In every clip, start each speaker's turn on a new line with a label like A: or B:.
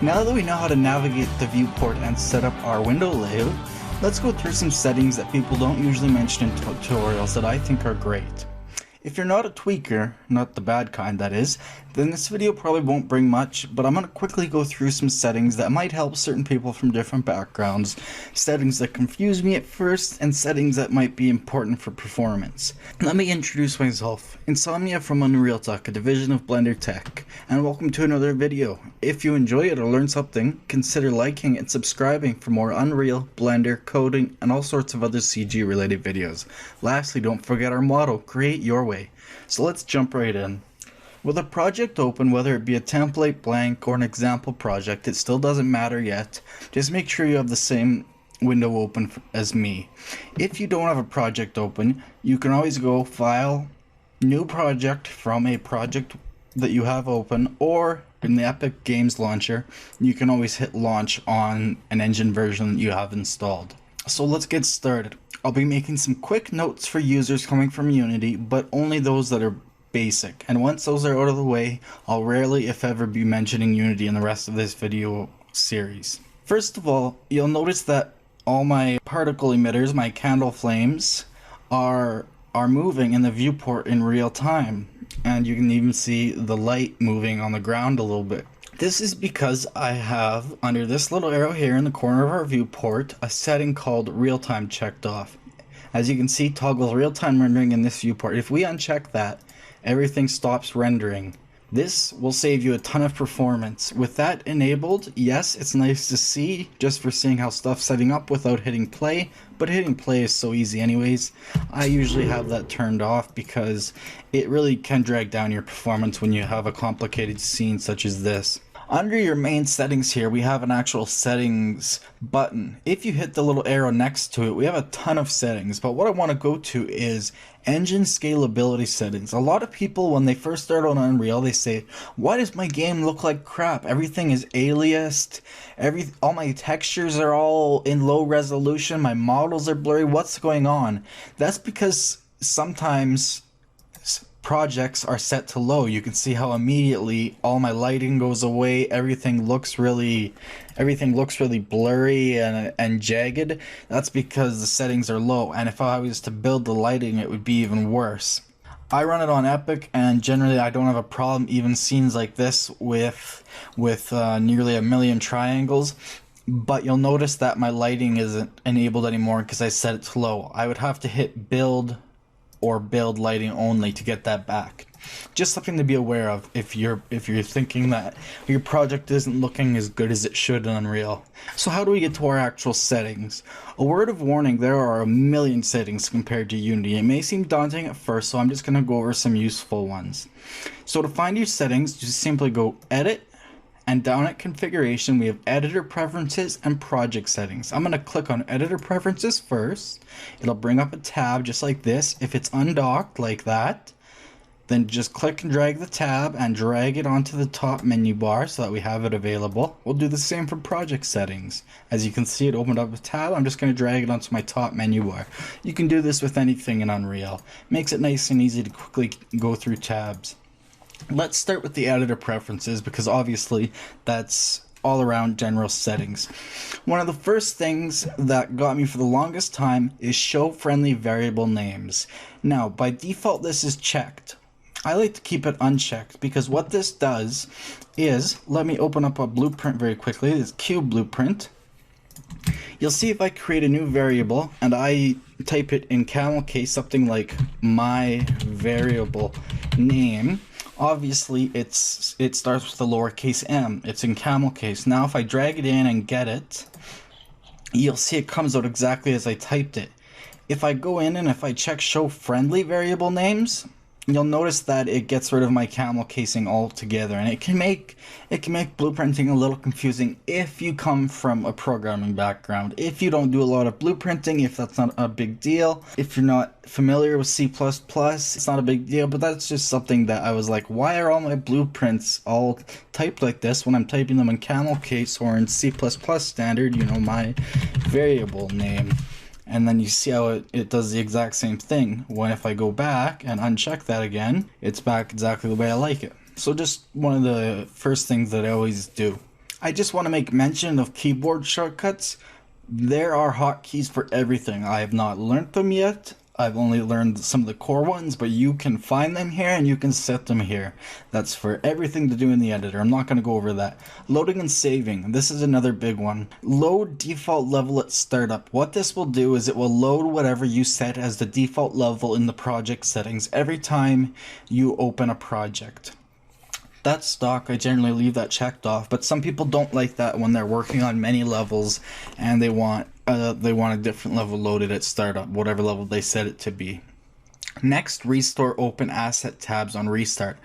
A: Now that we know how to navigate the viewport and set up our window layout, let's go through some settings that people don't usually mention in tutorials that I think are great. If you're not a tweaker, not the bad kind that is, then this video probably won't bring much, but I'm going to quickly go through some settings that might help certain people from different backgrounds, settings that confuse me at first, and settings that might be important for performance. Let me introduce myself, Insomnia from Unreal Tech, a division of Blender Tech, and welcome to another video. If you enjoy it or learn something, consider liking and subscribing for more Unreal, Blender, coding, and all sorts of other CG related videos. Lastly, don't forget our motto, create your way. So let's jump right in. With a project open, whether it be a template, blank, or an example project, it still doesn't matter yet. Just make sure you have the same window open as me. If you don't have a project open, you can always go File, New Project from a project that you have open, or in the Epic Games Launcher, you can always hit launch on an engine version that you have installed. So let's get started. I'll be making some quick notes for users coming from Unity, but only those that are basic. And once those are out of the way, I'll rarely, if ever, be mentioning Unity in the rest of this video series. First of all, you'll notice that all my particle emitters, my candle flames, are moving in the viewport in real time. And you can even see the light moving on the ground a little bit. This is because I have, under this little arrow here in the corner of our viewport, a setting called real-time checked off. As you can see, toggles real-time rendering in this viewport. If we uncheck that, everything stops rendering. This will save you a ton of performance. With that enabled, yes, it's nice to see just for seeing how stuff's setting up without hitting play, but hitting play is so easy anyways. I usually have that turned off because it really can drag down your performance when you have a complicated scene such as this. Under your main settings here, we have an actual settings button. If you hit the little arrow next to it, we have a ton of settings, but what I want to go to is engine scalability settings. A lot of people, when they first start on Unreal, they say, why does my game look like crap? Everything is aliased, all my textures are all in low resolution, my models are blurry, what's going on? That's because sometimes projects are set to low. You can see how immediately all my lighting goes away, everything looks really blurry and jagged. That's because the settings are low, and if I was to build the lighting, it would be even worse. I run it on Epic, and generally I don't have a problem even scenes like this with nearly a million triangles. But you'll notice that my lighting isn't enabled anymore because I set it to low. I would have to hit build or build lighting only to get that back. Just something to be aware of if you're thinking that your project isn't looking as good as it should in Unreal. So how do we get to our actual settings? A word of warning, there are a million settings compared to Unity. It may seem daunting at first, so I'm just going to go over some useful ones. So to find your settings, just simply go Edit, and down at Configuration, we have Editor Preferences and Project Settings. I'm going to click on Editor Preferences first. It'll bring up a tab just like this. If it's undocked like that, then just click and drag the tab and drag it onto the top menu bar so that we have it available. We'll do the same for Project Settings. As you can see, it opened up a tab. I'm just going to drag it onto my top menu bar. You can do this with anything in Unreal. Makes it nice and easy to quickly go through tabs. Let's start with the editor preferences because obviously that's all around general settings. One of the first things that got me for the longest time is show friendly variable names. Now by default this is checked. I like to keep it unchecked because what this does is, let me open up a blueprint very quickly. This cube blueprint. You'll see if I create a new variable and I type it in camel case, something like my variable name. Obviously, it starts with the lowercase m. It's in camel case. Now, if I drag it in and get it, you'll see it comes out exactly as I typed it. If I go in and if I check show friendly variable names, you'll notice that it gets rid of my camel casing altogether, and it can make blueprinting a little confusing if you come from a programming background. If you don't do a lot of blueprinting, if that's not a big deal, if you're not familiar with C++, it's not a big deal, but that's just something that I was like, why are all my blueprints all typed like this when I'm typing them in camel case or in C++ standard, you know, my variable name. And then you see how it does the exact same thing. When if I go back and uncheck that again, it's back exactly the way I like it. So just one of the first things that I always do. I just want to make mention of keyboard shortcuts. There are hotkeys for everything. I have not learned them yet. I've only learned some of the core ones, but you can find them here and you can set them here. That's for everything to do in the editor. I'm not going to go over that. Loading and saving. This is another big one. Load default level at startup. What this will do is it will load whatever you set as the default level in the project settings every time you open a project. That's stock. I generally leave that checked off, but some people don't like that when they're working on many levels and they want a different level loaded at startup, whatever level they set it to be. Next, restore open asset tabs on restart.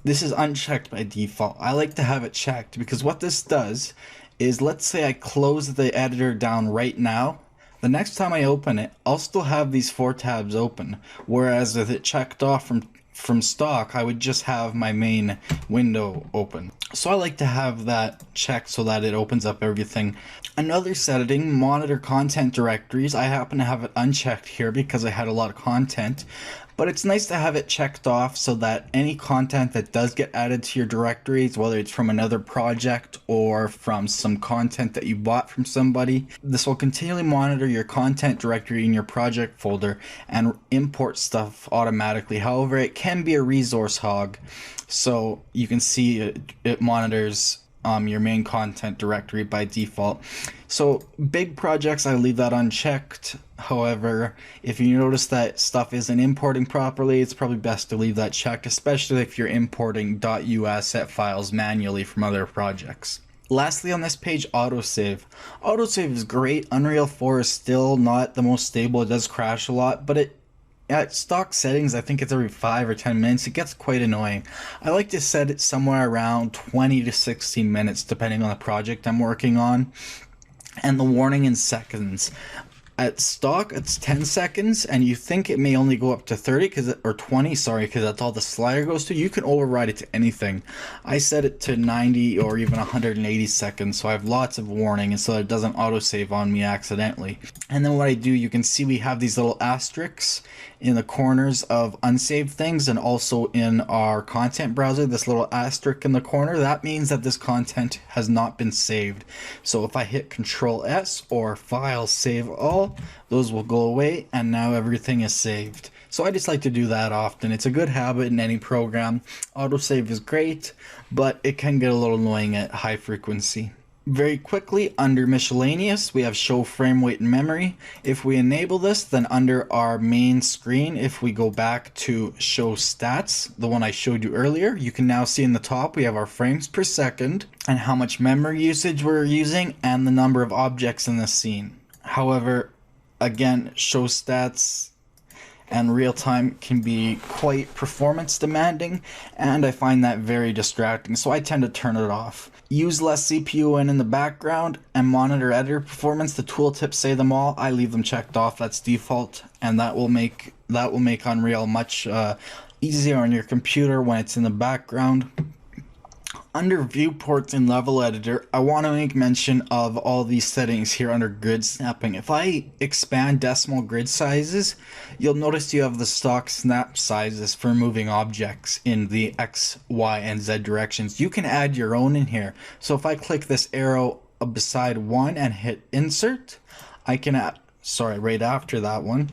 A: This is unchecked by default. I like to have it checked because what this does is, let's say I close the editor down right now. The next time I open it, I'll still have these 4 tabs open, whereas with it checked off from stock, I would just have my main window open. So I like to have that checked so that it opens up everything. Another setting, monitor content directories. I happen to have it unchecked here because I had a lot of content, but it's nice to have it checked off so that any content that does get added to your directories, whether it's from another project or from some content that you bought from somebody, this will continually monitor your content directory in your project folder and import stuff automatically. However, it can be a resource hog, so you can see it monitors your main content directory by default. So big projects, I leave that unchecked. However, if you notice that stuff isn't importing properly, it's probably best to leave that checked, especially if you're importing .u asset files manually from other projects. Lastly on this page, autosave. Autosave is great. Unreal 4 is still not the most stable. It does crash a lot, but at stock settings, I think it's every 5 or 10 minutes. It gets quite annoying. I like to set it somewhere around 20 to 16 minutes, depending on the project I'm working on. And the warning in seconds. At stock, it's 10 seconds, and you think it may only go up to 30, or 20, sorry, because that's all the slider goes to. You can override it to anything. I set it to 90 or even 180 seconds, so I have lots of warning, and so that it doesn't autosave on me accidentally. And then what I do, you can see we have these little asterisks in the corners of unsaved things, and also in our content browser, this little asterisk in the corner, that means that this content has not been saved. So if I hit Control S or File Save All, those will go away and now everything is saved. So I just like to do that often. It's a good habit in any program. Autosave is great, but it can get a little annoying at high frequency. Very quickly, under miscellaneous, we have show frame rate and memory. If we enable this, then under our main screen, if we go back to show stats, the one I showed you earlier, you can now see in the top we have our frames per second and how much memory usage we're using and the number of objects in the scene. However, again, show stats and real time can be quite performance demanding, and I find that very distracting, so I tend to turn it off. Use less CPU in the background and monitor editor performance. The tooltips say them all. I leave them checked off. That's default, and that will make Unreal much easier on your computer when it's in the background. Under viewports in level editor, I want to make mention of all these settings here under grid snapping. If I expand decimal grid sizes, you'll notice you have the stock snap sizes for moving objects in the X, Y, and Z directions. You can add your own in here. So if I click this arrow beside 1 and hit insert, I can add, right after that one,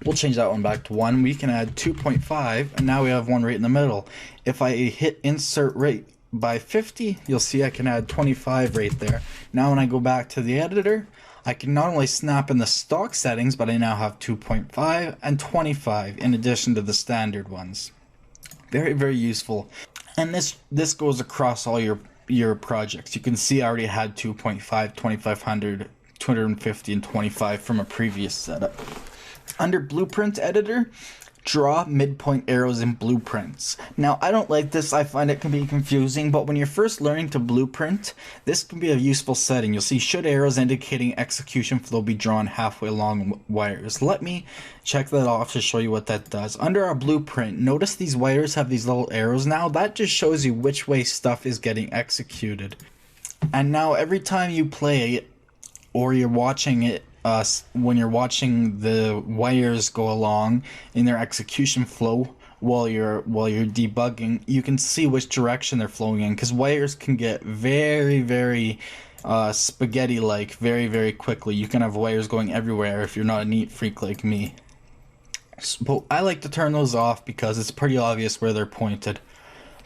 A: we'll change that one back to 1. We can add 2.5, and now we have one right in the middle. If I hit insert right by 50, you'll see I can add 25 right there. Now when I go back to the editor, I can not only snap in the stock settings, but I now have 2.5 and 25 in addition to the standard ones. Very, very useful. And this goes across all your projects. You can see I already had 2.5, 2500, 250, and 25 from a previous setup. Under Blueprint Editor, draw midpoint arrows in blueprints. Now, I don't like this. I find it can be confusing, but when you're first learning to blueprint, this can be a useful setting. You'll see should arrows indicating execution flow be drawn halfway along wires. Let me check that off to show you what that does. Under our blueprint, notice these wires have these little arrows now. That just shows you which way stuff is getting executed. And now every time you play it, or you're watching it, when you're watching the wires go along in their execution flow, while you're debugging, you can see which direction they're flowing in, because wires can get very spaghetti like very quickly. You can have wires going everywhere if you're not a neat freak like me. But I like to turn those off because it's pretty obvious where they're pointed.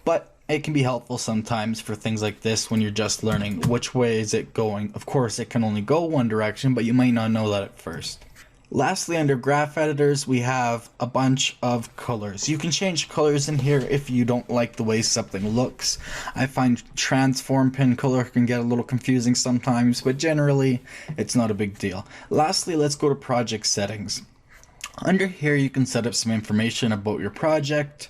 A: But it can be helpful sometimes for things like this when you're just learning which way is it going. Of course, it can only go one direction, but you might not know that at first. Lastly, under graph editors, we have a bunch of colors. You can change colors in here if you don't like the way something looks. I find transform pin color can get a little confusing sometimes, but generally, it's not a big deal. Lastly, let's go to project settings. Under here, you can set up some information about your project.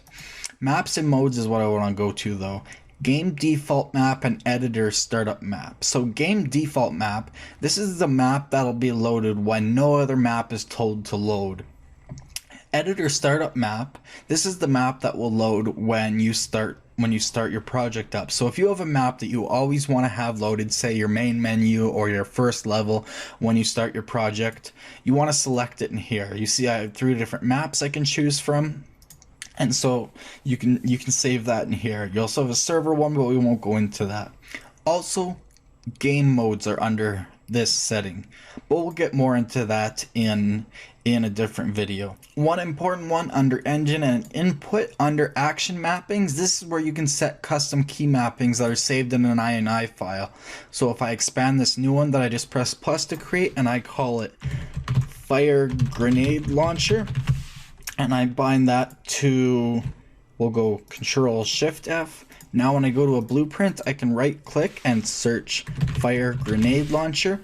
A: Maps and modes is what I want to go to though. Game default map and editor startup map. So game default map, this is the map that'll be loaded when no other map is told to load. Editor startup map, this is the map that will load when you start your project up. So if you have a map that you always want to have loaded, say your main menu or your first level when you start your project, you want to select it in here. You see I have 3 different maps I can choose from. And so you can save that in here. You also have a server one, but we won't go into that. Also, game modes are under this setting, but we'll get more into that in a different video. One important one under engine and input under action mappings. This is where you can set custom key mappings that are saved in an INI file. So if I expand this new one that I just pressed plus to create and I call it Fire Grenade Launcher, and I bind that to, we'll go Control Shift F. Now when I go to a blueprint, I can right click and search Fire Grenade Launcher.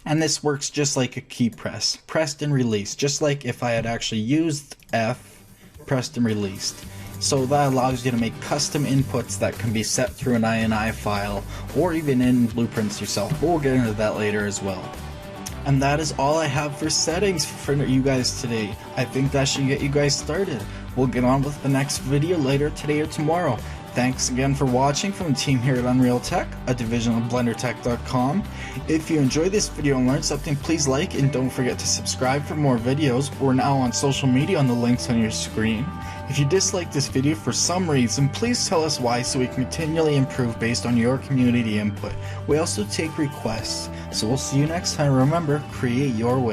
A: And this works just like a key press, pressed and released, just like if I had actually used F, pressed and released. So that allows you to make custom inputs that can be set through an INI file or even in blueprints yourself. But we'll get into that later as well. And that is all I have for settings for you guys today. I think that should get you guys started. We'll get on with the next video later today or tomorrow. Thanks again for watching from the team here at Unreal Tech, a division of BlenderTech.com. If you enjoyed this video and learned something, please like and don't forget to subscribe for more videos. We're now on social media on the links on your screen. If you disliked this video for some reason, please tell us why so we can continually improve based on your community input. We also take requests. So we'll see you next time. Remember, create your way.